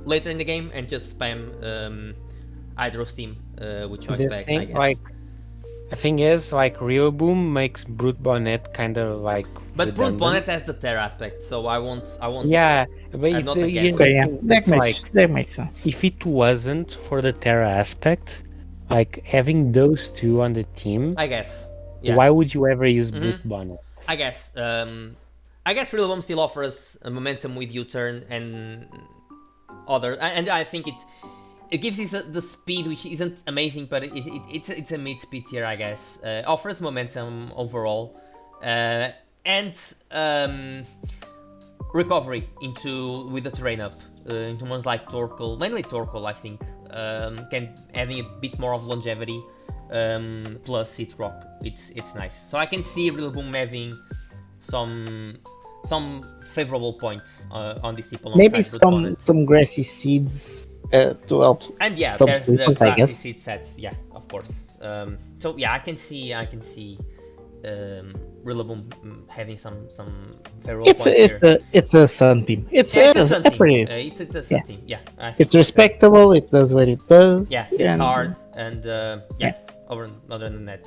later in the game and just spam Hydro Steam with choice The bags, I thing, guess. like, the thing is, like, Rillaboom makes Brute Bonnet kind of like. But Brute redundant. Bonnet has the Terra aspect, so I won't. Yeah, but I'm it's, not you against know, Okay, yeah, it's like that makes sense. if it wasn't for the Terra aspect, like having those two on the team, I guess. Yeah. why would you ever use Mhm. Brute Bonnet? I guess. I guess Rillaboom still offers a momentum with U-turn and and I think it gives you the speed, which isn't amazing, but it's a mid speed tier, I guess. Offers momentum overall, and recovery with the terrain up into ones like Torkoal, mainly Torkoal, I think, can having a bit more of longevity. Plus Seed Rock, it's nice. So I can see Rillaboom having some favorable points on this tip alongside Maybe Brute Bonnet. some grassy seeds to help. And yeah, some there's the sleepers, I classy guess. seed sets. Yeah, of course. So yeah, I can see Rillaboom having some very well points here. It's a Sun team. It's a Sun team. It's a Sun team. Yeah, I think it's respectable. It does what it does. Yeah, it's hard, and other than that,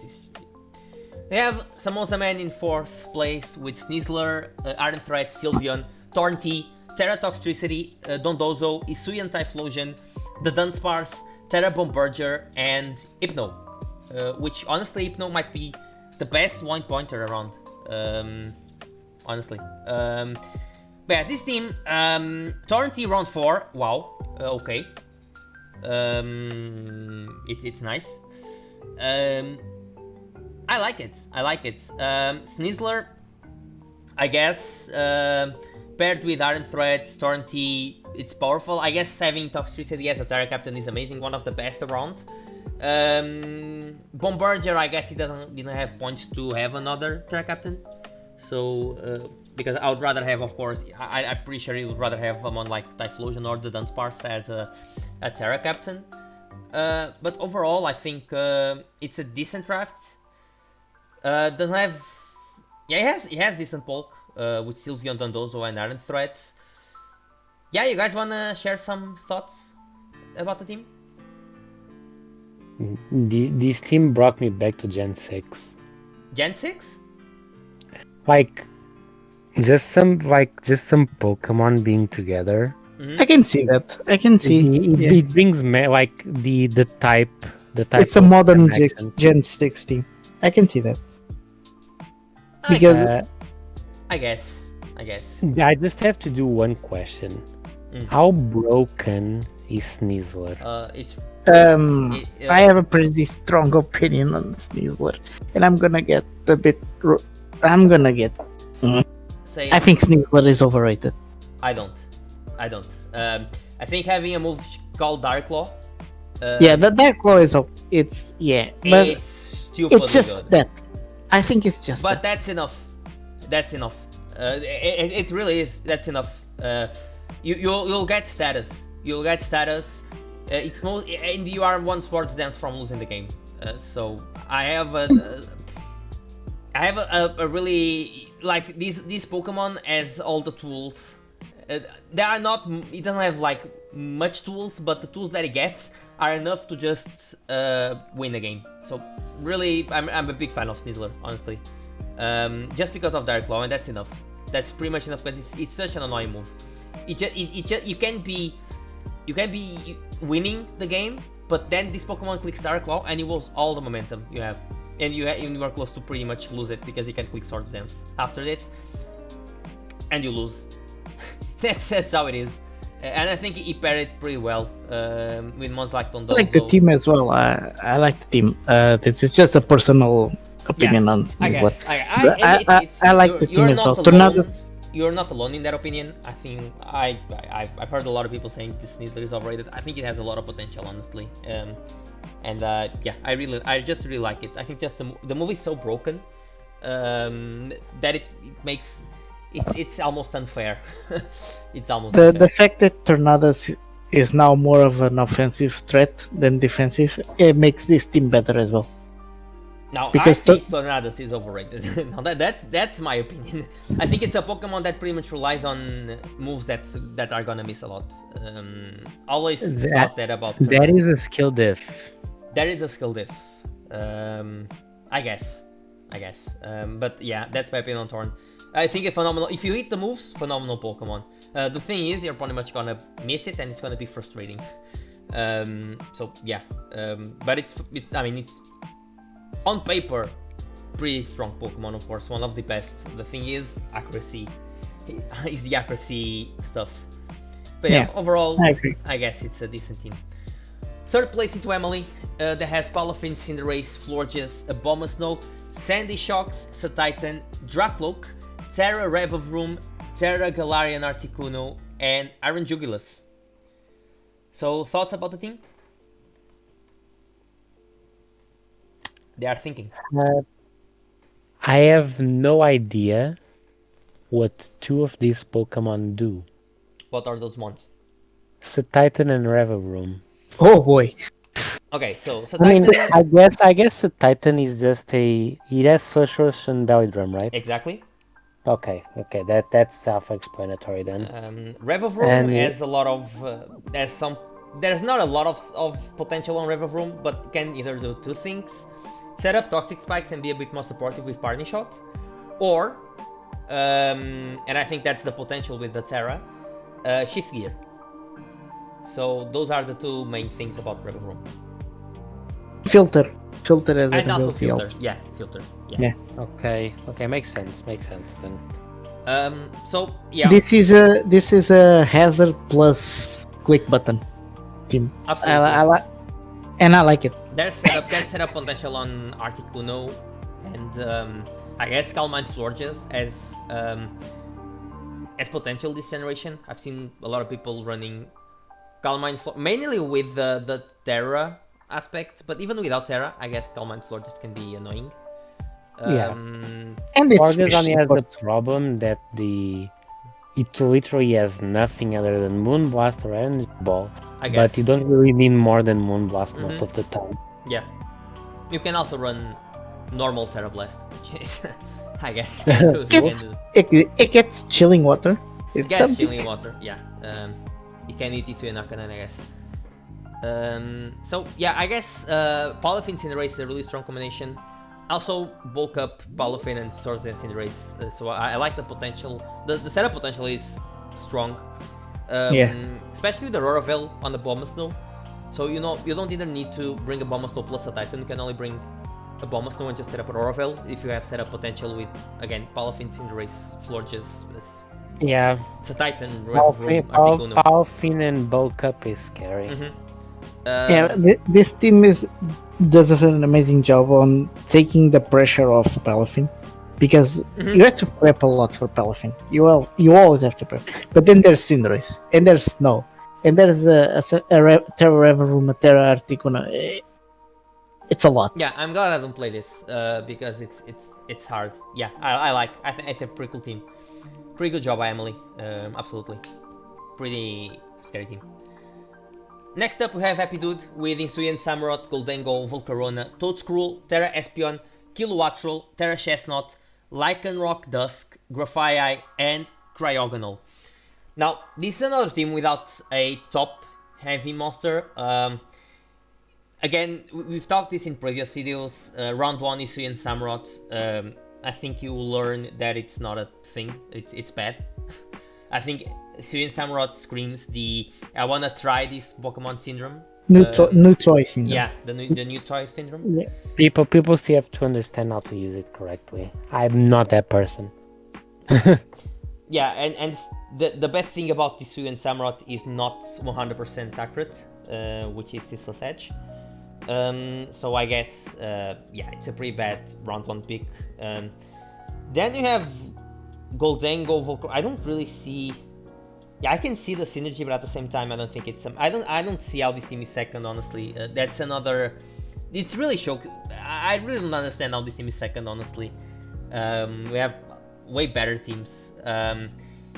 we have Samosaman in 4th place with Sneasler, Iron Threat, Sylveon, Tornti, Terra Toxtricity, Dondozo, Hisuian Typhlosion, the Dunsparce, Terra Bombardier, and Hypno. Which honestly, Hypno might be the best one pointer around. Honestly. But yeah, this team, Torrenti round 4. Wow. Okay. It's nice. I like it. Sneasler, I guess, paired with Iron Threat, Torrenti, it's powerful. I guess having Toxtricity as a Terra Captain is amazing, one of the best around. Bombardier, I guess he didn't have points to have another Terra Captain. So, because I would rather have, of course, I'm pretty sure he would rather have someone like Typhlosion or the Dunsparce as a Terra Captain. But overall, I think it's a decent draft. Doesn't have... Yeah, he has decent bulk with Sylveon, Dondozo, and Iron Threat. Yeah, you guys wanna share some thoughts about the team? This team brought me back to Gen 6. Gen 6? Like, just some Pokemon being together. I can see that. I can see. It brings like the type. It's a modern Gen 6 team. I can see that. Because I guess. I just have to do one question. How broken is Sneasler? I have a pretty strong opinion on Sneasler, and I'm gonna get a bit. I think Sneasler is overrated. I don't. I think having a move called Dark Claw. The Dark Claw is it's just good. That. I think it's just. But that's enough. It really is. That's enough. You'll get status. It's most, and you are one Sports Dance from losing the game. So I have a really like these Pokemon as all the tools. They are not. It doesn't have like much tools, but the tools that it gets are enough to just win the game. So really, I'm a big fan of Sneasler, honestly. Just because of Dark Claw, and that's enough. That's pretty much enough. But it's such an annoying move. You can be winning the game, but then this Pokemon clicks Dark Claw and you lose all the momentum you have, and you are close to pretty much lose it because you can click Swords Dance after it, and you lose. That's how it is, and I think he paired it pretty well with mons like Dondozo. I like the team as well. I like the team. This is just a personal opinion on Sneasler. I like the team as well. You're not alone in that opinion. I think I've heard a lot of people saying this Sneasler is overrated. I think it has a lot of potential, honestly. I just really like it. I think just the movie is so broken that it makes it's almost unfair. It's almost unfair. The fact that Tornadus is now more of an offensive threat than defensive, it makes this team better as well. Now, because I think Tornadus is overrated. Now that's my opinion. I think it's a Pokemon that pretty much relies on moves that are gonna miss a lot. Always thought that about Tornadus. That is a skill diff. There is a skill diff. I guess. But yeah, that's my opinion on Torn. I think it's phenomenal. If you hit the moves, phenomenal Pokemon. The thing is, you're pretty much gonna miss it, and it's gonna be frustrating. So yeah. But it's on paper, pretty strong Pokemon, of course, one of the best. The thing is, accuracy is the accuracy stuff. But yeah, overall, I guess it's a decent team. 3rd place into Emily, that has Palafin, Cinderace, Florges, Abomasnow, Sandy Shocks, Satitan, Dracloak, Terra Revavroom, Terra Galarian Articuno, and Iron Jugulus. So, thoughts about the team? They are thinking. I have no idea what 2 of these Pokemon do. What are those ones? Satitan and Revavroom. Oh boy. Okay, so I mean, Titan. I guess the Titan is just it has Sorceress and Belly Drum, right? Exactly. Okay, that's self-explanatory then. Rev of Room And has a lot of there's not a lot of potential on Rev of Room, but can either do two things: set up toxic spikes and be a bit more supportive with party shot, or and I think that's the potential with the Terra, shift gear. So those are the two main things about Rev of Room. Filter as And also ability filter, also. yeah, filter, yeah. Yeah. okay, makes sense then. So yeah, This is a hazard plus click button team. absolutely. I like, and I like it. There's setup potential on Articuno, and I guess Calm Mind Florges as potential this generation. I've seen a lot of people running Calm Mind mainly with the Terra aspect, but even without Terra, I guess Calm Mind Florges can be annoying. Yeah. And it's Florges only has the support. problem that it literally has nothing other than Moonblast or Energy Ball. I guess. But you don't really need more than Moonblast most of the time. Yeah. You can also run normal Terra Blast, which is, I guess, It gets chilling water. It gets chilling water, yeah. You can eat Isuya Nakanan, I guess. So, yeah, I guess Polyphene Cinderace is a really strong combination. Also, bulk up Polyphene and Swords and Cinderace, so I like the potential. The setup potential is strong. Especially with the Aurora Veil on the Bombasnow. So, you don't either need to bring a Bombasnow plus a Titan, you can only bring a Bombasnow and just set up an Aurora Veil if you have setup potential with, again, Polyphene, Cinderace, Florges. Yeah. It's a Titan. Polyphene and bulk up is scary. This team does an amazing job on taking the pressure off Polyphene. Because you have to prep a lot for Polyphene. You always have to prep. But then there's Cinderace, and there's Snow, and there's a Terra Reverum, a Terra Articuno. It's a lot. Yeah, I'm glad I don't play this because it's hard. Yeah, I think it's a pretty cool team. Pretty good job by Emily. Absolutely. Pretty scary team. Next up we have Happy Dude with Hisuian, Samurott, Goldengo, Volcarona, Toadscruel, Terra Espion, Kilowattrel, Terra Chestnut, Lycanroc Dusk, Grafaiai, and Cryogonal. Now, this is another team without a top heavy monster. Again, we've talked this in previous videos. Round 1 Hisuian Samurott. I think you will learn that it's not a thing. It's bad. I think Hisuian Samurott screams the I wanna try this Pokemon syndrome. New toy syndrome. Yeah, the new toy syndrome. Yeah. People still have to understand how to use it correctly. I'm not that person. Yeah, and the best thing about Hisuian Samurott is not 100% accurate, which is Ceaseless Edge. So I guess, yeah, it's a pretty bad round 1 pick. Then you have Goldengo, Volcar. I don't really see. Yeah, I can see the synergy, but at the same time, I don't think it's. I don't see how this team is second. Honestly, that's another. It's really shock. I really don't understand how this team is second. Honestly, we have way better teams.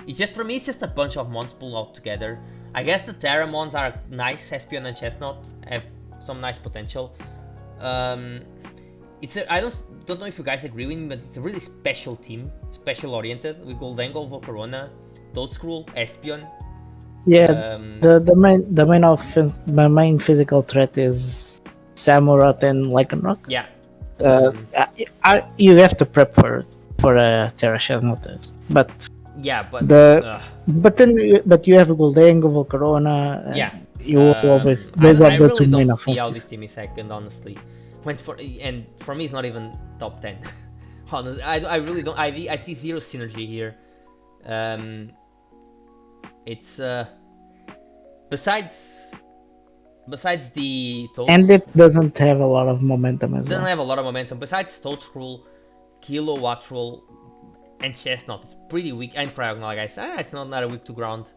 It's just for me, it's just a bunch of mons pulled out together. I guess the Terra mons are nice. Espion and Chestnut have some nice potential. It's I don't know if you guys agree with me, but it's a really special team, special oriented with Goldengo, Volcarona, Toadscruel, Espion. Yeah, the main physical threat is Samurott and Lycanroc. Yeah. You have to prep for a Terra Chestnut, but yeah, but but you have Goldengo, Volcarona. Yeah. You always I really main don't see how offensive. this team is second, honestly. And for me, it's not even top 10. Honestly, I really don't. I see zero synergy here. It's besides the Toads, And it doesn't have a lot of momentum as doesn't well. have a lot of momentum. Besides Toadscruel, Kilowattrel, and Chestnut, it's pretty weak. And Cryogonal, like I said, it's not a weak to ground.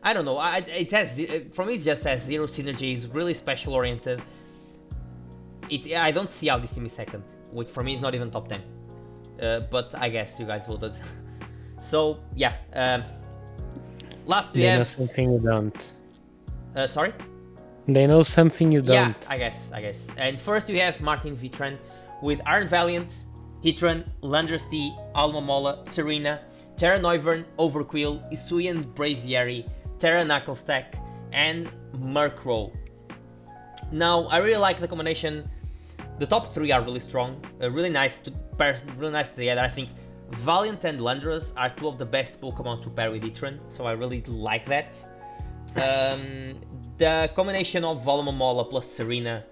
I don't know. It has, for me, it just has zero synergy. It's really special oriented. I don't see how this team is second, which for me is not even top 10. But I guess you guys voted. So yeah. Last we have. Something you don't. Sorry. They know something you don't. Yeah, I guess. And first we have Martin Vitran with Iron Valiant, Hitran, Landrasty, Alma Mola, Serena, Terra Noivern, Overquill, Isuyan Braviary, Terra Knucklestack, and Murkrow. Now, I really like the combination. The top three are really strong, really nice to pair, really nice together. I think Valiant and Landorus are two of the best Pokemon to pair with Hitran, so I really like that. The combination of Volumomola plus Serena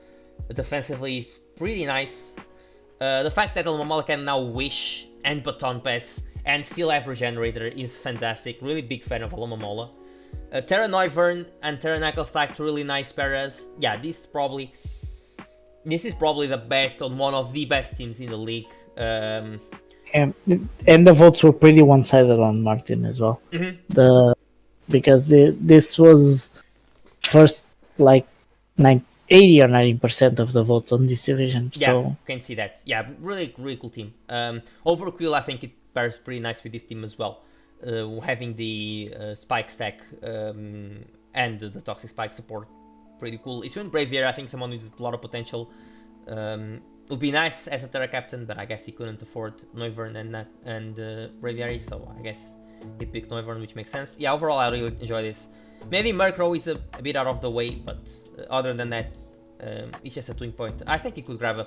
defensively is pretty nice. The fact that Volumomola can now Wish and Baton Pass and still have Regenerator is fantastic. Really big fan of Volumomola. Terra Noivern and Terra Knucklestack, really nice pairs. Yeah, this is probably the best, or one of the best teams in the league. And the votes were pretty one-sided on Martin as well. Mm-hmm. Because this was first like 80 or 90% of the votes on this division. Yeah, so you can see that. Yeah, really cool team. Overquill, I think it pairs pretty nice with this team as well. Having the Spike stack and the Toxic Spike support, pretty cool. Isuyan Braviary, I think someone with a lot of potential. Would be nice as a Terra captain, but I guess he couldn't afford Noivern and Braviary, so I guess he picked Noivern, which makes sense. Yeah, overall I really enjoy this. Maybe Murkrow is a bit out of the way, but other than that, it's just a twin pointer. I think he could grab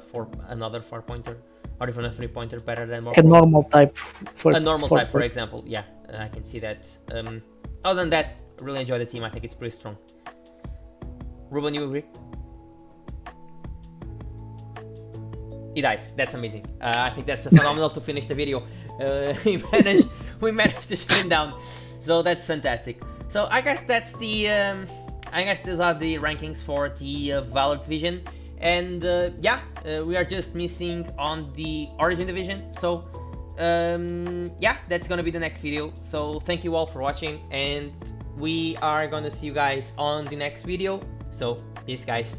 another 4-pointer, or even a 3-pointer better than Murkrow. A normal type, for example. Yeah, I can see that. Other than that, really enjoy the team. I think it's pretty strong. Ruben, you agree? He dies. That's amazing. I think that's phenomenal to finish the video. We managed to shoot him down, so that's fantastic. So I guess that's the I guess those are the rankings for the Valor division, and we are just missing on the Origin division. So yeah, that's gonna be the next video. So thank you all for watching, and we are gonna see you guys on the next video. So peace, guys.